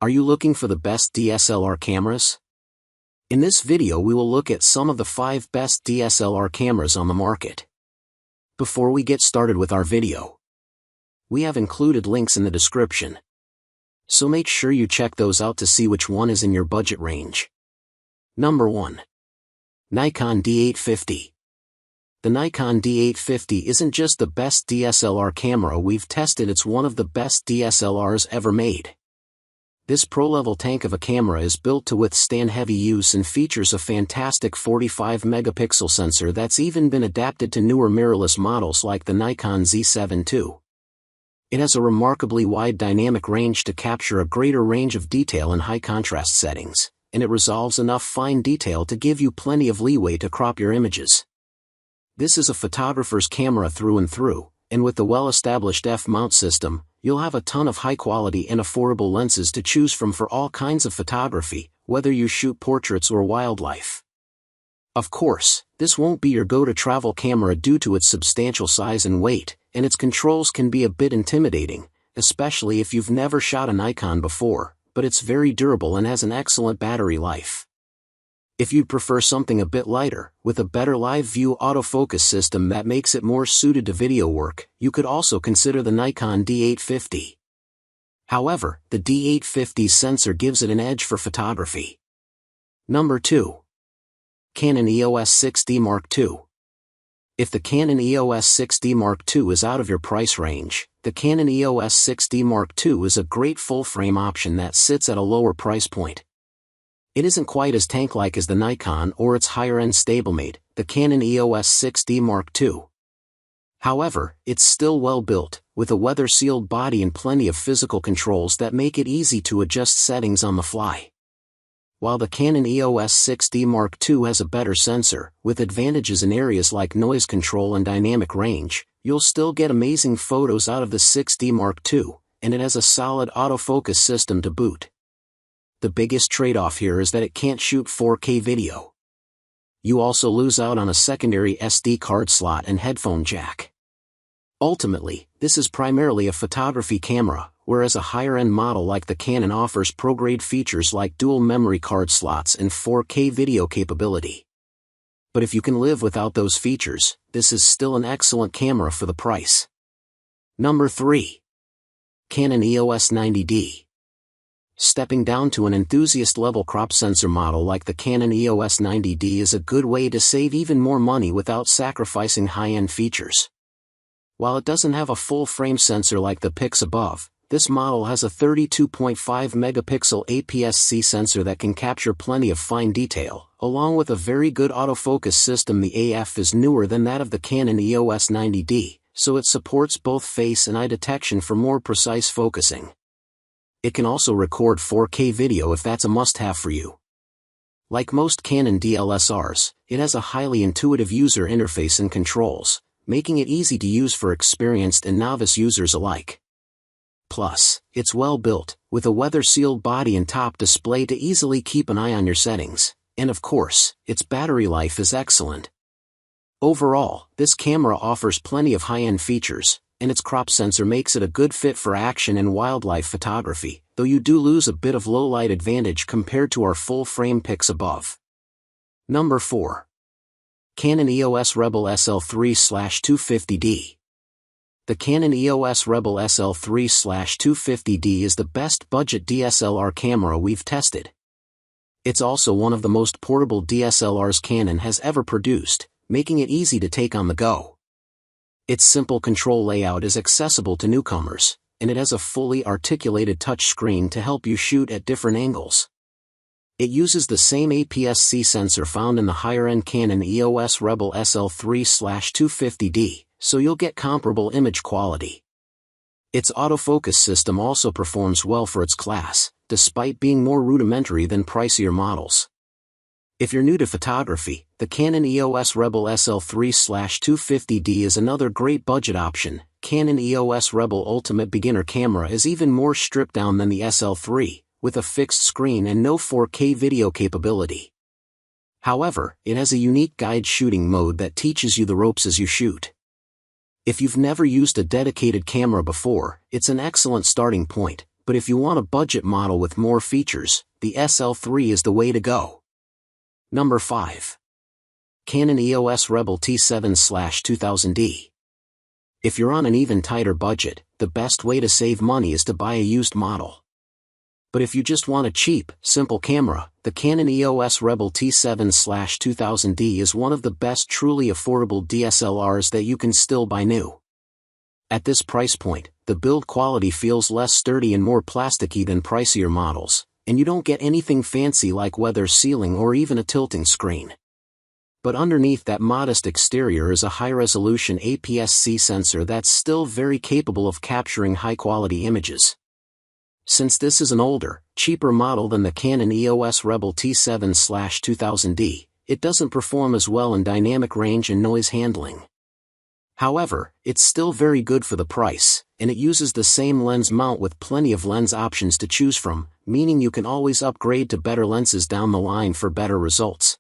Are you looking for the best DSLR cameras? In this video we will look at some of the 5 best DSLR cameras on the market. Before we get started with our video, we have included links in the description, so make sure you check those out to see which one is in your budget range. Number 1. Nikon D850. The Nikon D850 isn't just the best DSLR camera we've tested, it's one of the best DSLRs ever made. This pro-level tank of a camera is built to withstand heavy use and features a fantastic 45-megapixel sensor that's even been adapted to newer mirrorless models like the Nikon Z7 II. It has a remarkably wide dynamic range to capture a greater range of detail in high-contrast settings, and it resolves enough fine detail to give you plenty of leeway to crop your images. This is a photographer's camera through and through, and with the well-established F-mount system, you'll have a ton of high-quality and affordable lenses to choose from for all kinds of photography, whether you shoot portraits or wildlife. Of course, this won't be your go-to travel camera due to its substantial size and weight, and its controls can be a bit intimidating, especially if you've never shot a Nikon before, but it's very durable and has an excellent battery life. If you'd prefer something a bit lighter, with a better live view autofocus system that makes it more suited to video work, you could also consider the Nikon D850. However, the D850 sensor gives it an edge for photography. Number 2. Canon EOS 6D Mark II. If the Canon EOS 6D Mark II is out of your price range, the Canon EOS 6D Mark II is a great full-frame option that sits at a lower price point. It isn't quite as tank-like as the Nikon or its higher-end stablemate, the Canon EOS 6D Mark II. However, it's still well-built, with a weather-sealed body and plenty of physical controls that make it easy to adjust settings on the fly. While the Canon EOS 6D Mark II has a better sensor, with advantages in areas like noise control and dynamic range, you'll still get amazing photos out of the 6D Mark II, and it has a solid autofocus system to boot. The biggest trade-off here is that it can't shoot 4K video. You also lose out on a secondary SD card slot and headphone jack. Ultimately, this is primarily a photography camera, whereas a higher-end model like the Canon offers pro-grade features like dual memory card slots and 4K video capability. But if you can live without those features, this is still an excellent camera for the price. Number 3. Canon EOS 90D. Stepping down to an enthusiast-level crop sensor model like the Canon EOS 90D is a good way to save even more money without sacrificing high-end features. While it doesn't have a full-frame sensor like the pics above, this model has a 32.5-megapixel APS-C sensor that can capture plenty of fine detail, along with a very good autofocus system. The AF is newer than that of the Canon EOS 90D, so it supports both face and eye detection for more precise focusing. It can also record 4K video if that's a must-have for you. Like most Canon DSLRs, it has a highly intuitive user interface and controls, making it easy to use for experienced and novice users alike. Plus, it's well built, with a weather-sealed body and top display to easily keep an eye on your settings, and of course, its battery life is excellent. Overall, this camera offers plenty of high-end features, and its crop sensor makes it a good fit for action and wildlife photography, though you do lose a bit of low-light advantage compared to our full-frame pics above. Number 4. Canon EOS Rebel SL3/250D. The Canon EOS Rebel SL3/250D is the best budget DSLR camera we've tested. It's also one of the most portable DSLRs Canon has ever produced, making it easy to take on the go. Its simple control layout is accessible to newcomers, and it has a fully articulated touchscreen to help you shoot at different angles. It uses the same APS-C sensor found in the higher-end Canon EOS Rebel SL3/250D, so you'll get comparable image quality. Its autofocus system also performs well for its class, despite being more rudimentary than pricier models. If you're new to photography, the Canon EOS Rebel SL3/250D is another great budget option. Canon EOS Rebel Ultimate Beginner Camera is even more stripped down than the SL3, with a fixed screen and no 4K video capability. However, it has a unique guide shooting mode that teaches you the ropes as you shoot. If you've never used a dedicated camera before, it's an excellent starting point, But if you want a budget model with more features, the SL3 is the way to go. Number 5. Canon EOS Rebel T7/2000D. If you're on an even tighter budget, the best way to save money is to buy a used model. But if you just want a cheap, simple camera, the Canon EOS Rebel T7/2000D is one of the best truly affordable DSLRs that you can still buy new. At this price point, the build quality feels less sturdy and more plasticky than pricier models, and you don't get anything fancy like weather sealing or even a tilting screen. But underneath that modest exterior is a high-resolution APS-C sensor that's still very capable of capturing high-quality images. Since this is an older, cheaper model than the Canon EOS Rebel T7/2000D, it doesn't perform as well in dynamic range and noise handling. However, it's still very good for the price, and it uses the same lens mount with plenty of lens options to choose from, meaning you can always upgrade to better lenses down the line for better results.